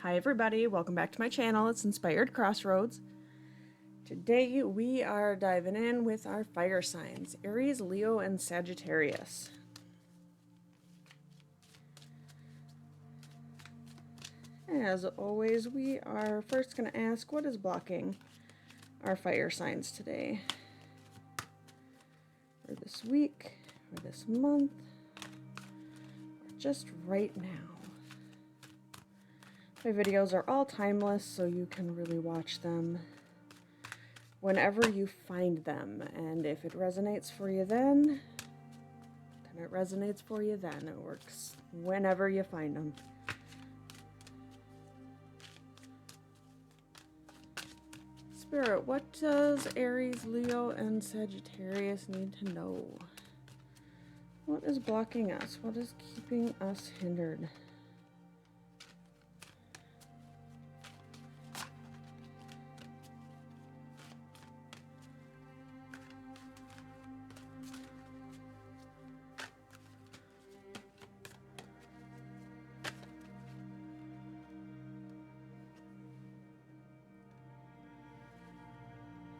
Hi everybody, welcome back to my channel. It's Inspired Crossroads. Today we are diving in with our fire signs, Aries, Leo, and Sagittarius. As always, we are first going to ask what is blocking our fire signs today, or this week, or this month, or just right now. My videos are all timeless, so you can really watch them whenever you find them. And if it resonates for you then it resonates for you then. It works whenever you find them. Spirit, what does Aries, Leo, and Sagittarius need to know? What is blocking us? What is keeping us hindered?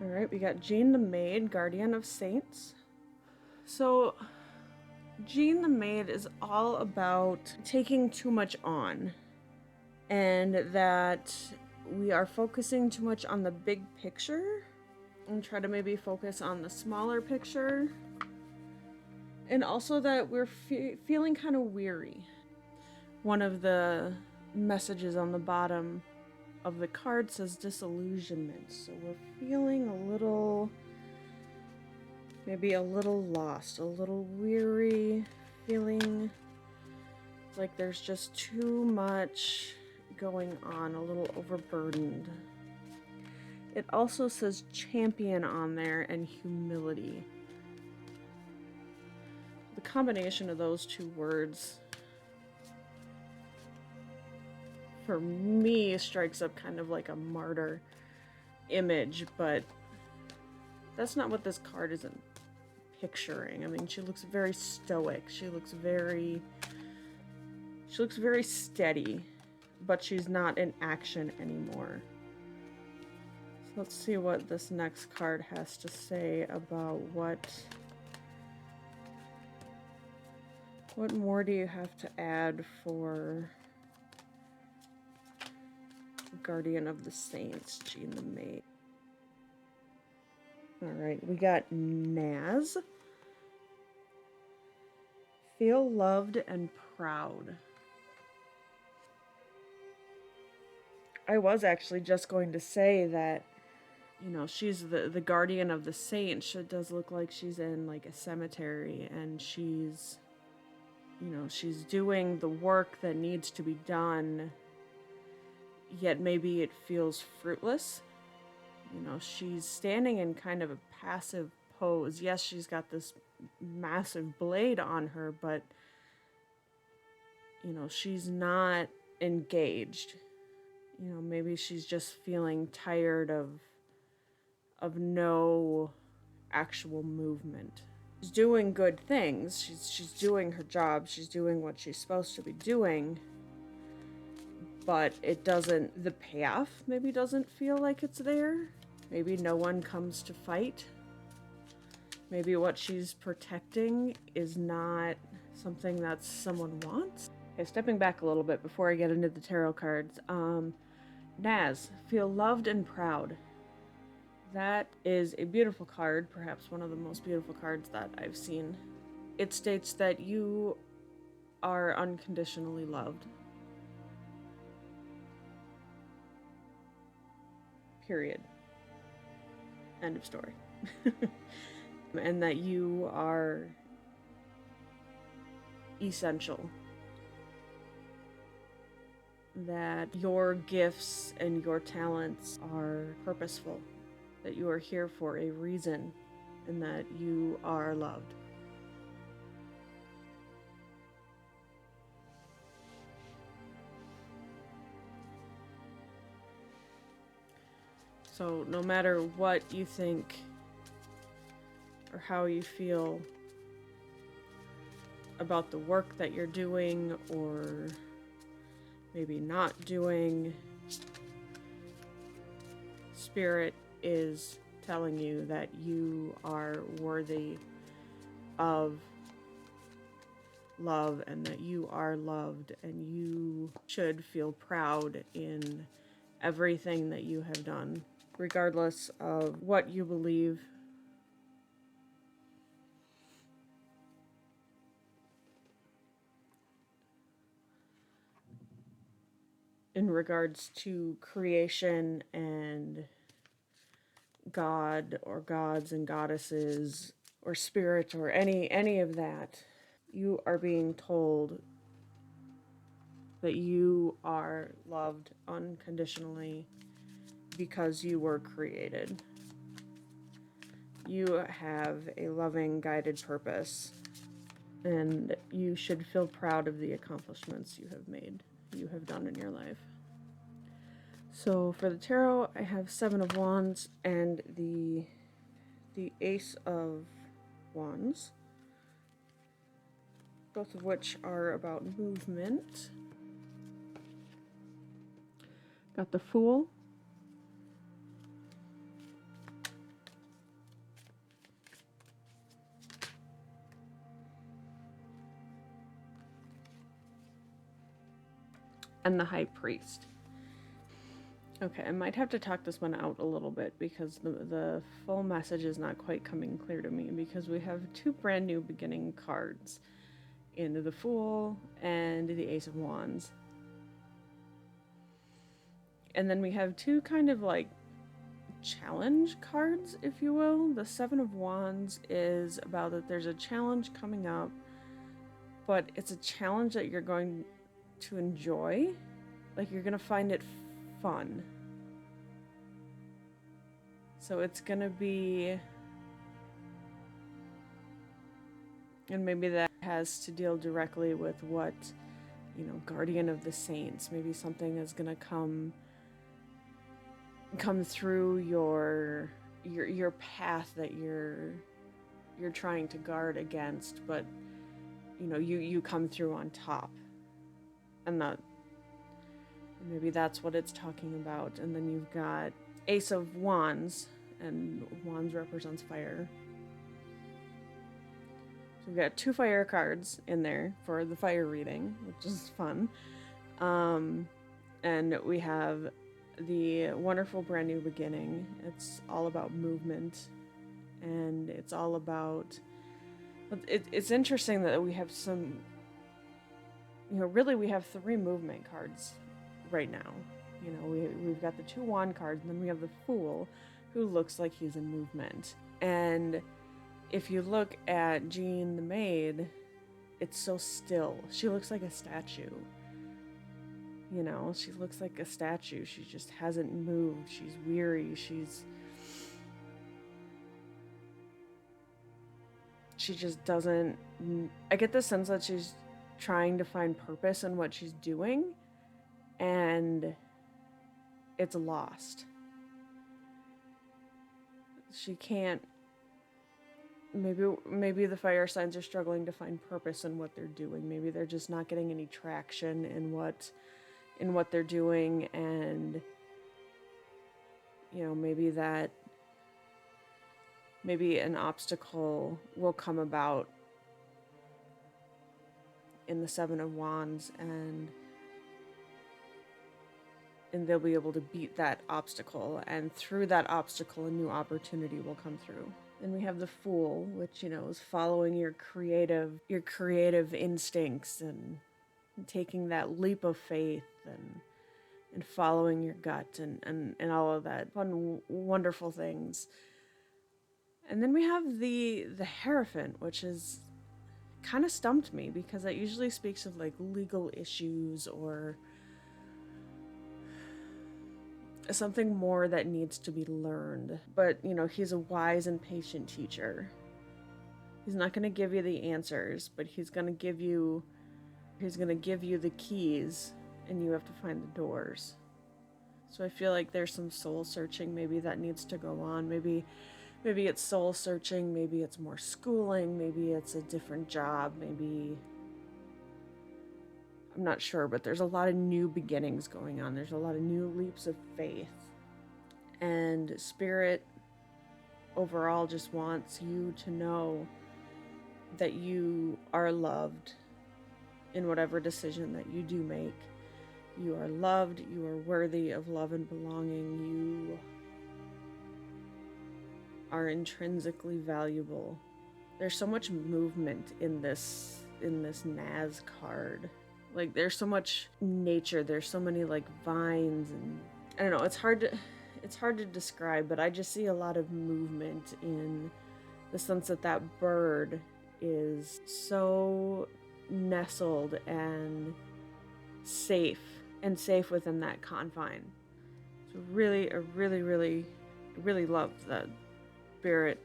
Alright, we got Jean the Maid, Guardian of Saints. So, Jean the Maid is all about taking too much on, and that we are focusing too much on the big picture, and try to maybe focus on the smaller picture, and also that we're feeling kind of weary. One of the messages on the bottom of the card says disillusionment, so we're feeling a little, maybe a little lost, a little weary, feeling like there's just too much going on, a little overburdened. It also says champion on there and humility. The combination of those two words for me strikes up kind of like a martyr image, but that's not what this card isn't picturing. I mean, she looks very stoic. She looks very steady, but she's not in action anymore. So let's see what this next card has to say about what more do you have to add for Guardian of the Saints, Jean the Maid. Alright, we got Naz. Feel loved and proud. I was actually just going to say that, you know, she's the guardian of the saints. It does look like she's in like a cemetery, and she's, you know, she's doing the work that needs to be done, yet maybe it feels fruitless. You know, she's standing in kind of a passive pose. Yes, she's got this massive blade on her, but, you know, she's not engaged. You know, maybe she's just feeling tired of no actual movement. She's doing good things. She's doing her job. She's doing what she's supposed to be doing. But it doesn't, the payoff maybe doesn't feel like it's there. Maybe no one comes to fight. Maybe what she's protecting is not something that someone wants. Okay, stepping back a little bit before I get into the tarot cards. Naz, feel loved and proud. That is a beautiful card, perhaps one of the most beautiful cards that I've seen. It states that you are unconditionally loved. Period. End of story. And that you are essential. That your gifts and your talents are purposeful. That you are here for a reason, and that you are loved. So no matter what you think or how you feel about the work that you're doing, or maybe not doing. Spirit is telling you that you are worthy of love and that you are loved, and you should feel proud in everything that you have done, regardless of what you believe. In regards to creation and God or gods and goddesses or spirit or any of that, you are being told that you are loved unconditionally because you were created. You have a loving, guided purpose, and you should feel proud of the accomplishments you have done in your life. So for the tarot, I have Seven of Wands and the Ace of Wands, both of which are about movement. Got the Fool. And the High Priest. Okay, I might have to talk this one out a little bit because the full message is not quite coming clear to me, because we have two brand new beginning cards in the Fool and the Ace of Wands. And then we have two kind of like challenge cards, if you will. The Seven of Wands is about that there's a challenge coming up, but it's a challenge that you're going to enjoy. Like, you're gonna find it fun. So it's gonna be, and maybe that has to deal directly with what, Guardian of the Saints. Maybe something is gonna come through your path that you're trying to guard against, but you come through on top. And maybe that's what it's talking about. And then you've got Ace of Wands, and Wands represents fire. So we've got two fire cards in there for the fire reading, which is fun. And we have the wonderful brand new beginning. It's all about movement, and it's all about, it's interesting that we have some, really we have three movement cards right now. We've got the two wand cards, and then we have the Fool, who looks like he's in movement. And if you look at Jean the Maid, it's so still. She looks like a statue. She looks like a statue. She just hasn't moved. She's weary. She just doesn't, I get the sense that she's trying to find purpose in what she's doing, and it's lost. She can't, maybe the fire signs are struggling to find purpose in what they're doing. Maybe they're just not getting any traction in what they're doing, and maybe an obstacle will come about in the Seven of Wands, and they'll be able to beat that obstacle, and through that obstacle a new opportunity will come through. And we have the Fool, which is following your creative instincts, and taking that leap of faith, and following your gut, and all of that fun, wonderful things. And then we have the Hierophant, which is kind of stumped me, because that usually speaks of like legal issues or something more that needs to be learned. But he's a wise and patient teacher. He's not going to give you the answers, but he's going to give you the keys, and you have to find the doors. So I feel like there's some soul searching maybe that needs to go on. Maybe it's soul searching, maybe it's more schooling, maybe it's a different job, maybe I'm not sure, but there's a lot of new beginnings going on. There's a lot of new leaps of faith. And Spirit overall just wants you to know that you are loved in whatever decision that you do make. You are loved, you are worthy of love and belonging, you are intrinsically valuable. There's so much movement in this Naz card. Like, there's so much nature, there's so many like vines, and I don't know, it's hard to describe, but I just see a lot of movement in the sense that that bird is so nestled and safe within that confine. So I really love that Spirit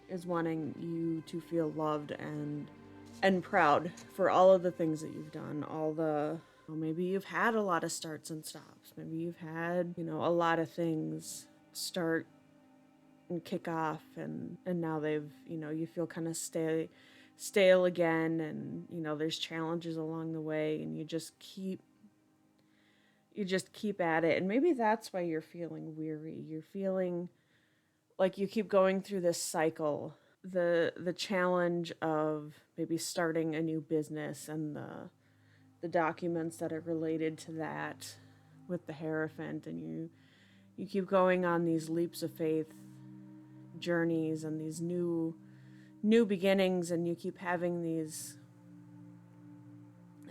is wanting you to feel loved and proud for all of the things that you've done, maybe you've had a lot of starts and stops. Maybe you've had, a lot of things start and kick off, and now they've, you feel kind of stale again, and, there's challenges along the way, and you just keep at it. And maybe that's why you're feeling weary. You're feeling like you keep going through this cycle. The challenge of maybe starting a new business and the documents that are related to that with the Hierophant, and you keep going on these leaps of faith journeys and these new beginnings, and you keep having these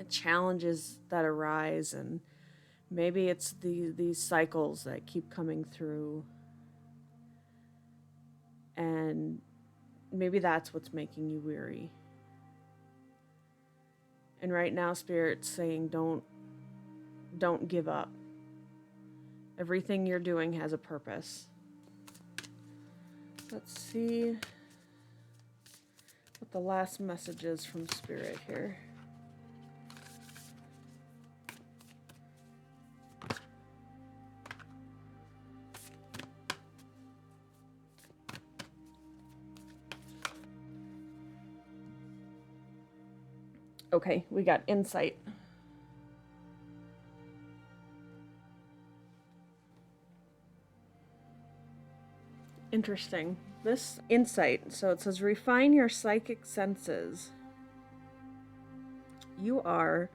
challenges that arise, and maybe it's these cycles that keep coming through, and maybe that's what's making you weary. And right now, Spirit's saying, don't give up. Everything you're doing has a purpose. Let's see what the last message is from Spirit here. Okay, we got insight. Interesting. This insight, so it says, refine your psychic senses. You are,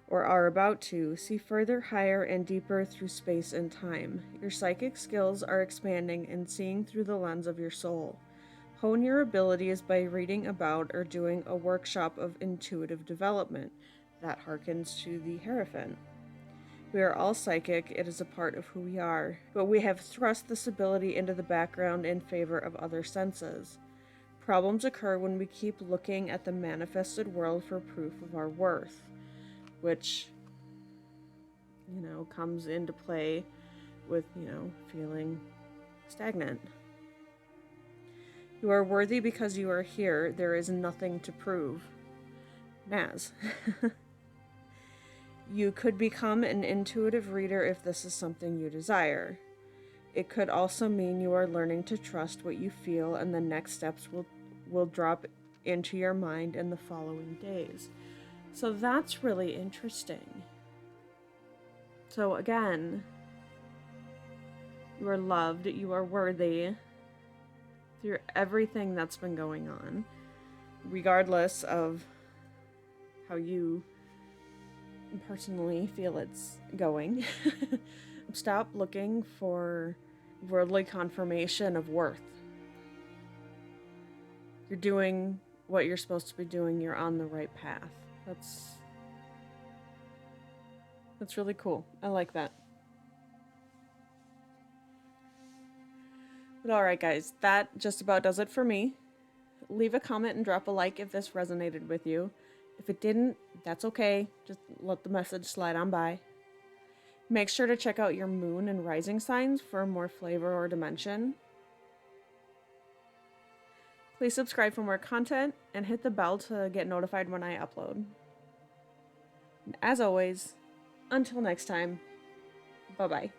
or are about to, see further, higher, and deeper through space and time. Your psychic skills are expanding and seeing through the lens of your soul. Hone your abilities by reading about or doing a workshop of intuitive development. That harkens to the Hierophant. We are all psychic, it is a part of who we are, but we have thrust this ability into the background in favor of other senses. Problems occur when we keep looking at the manifested world for proof of our worth, which, comes into play with, feeling stagnant. You are worthy because you are here. There is nothing to prove. Naz. You could become an intuitive reader if this is something you desire. It could also mean you are learning to trust what you feel, and the next steps will drop into your mind in the following days. So that's really interesting. So again, you are loved, you are worthy through everything that's been going on, regardless of how you personally feel it's going. Stop looking for worldly confirmation of worth. You're doing what you're supposed to be doing. You're on the right path. That's really cool. I like that. But alright guys, that just about does it for me. Leave a comment and drop a like if this resonated with you. If it didn't, that's okay. Just let the message slide on by. Make sure to check out your moon and rising signs for more flavor or dimension. Please subscribe for more content and hit the bell to get notified when I upload. And as always, until next time, bye-bye.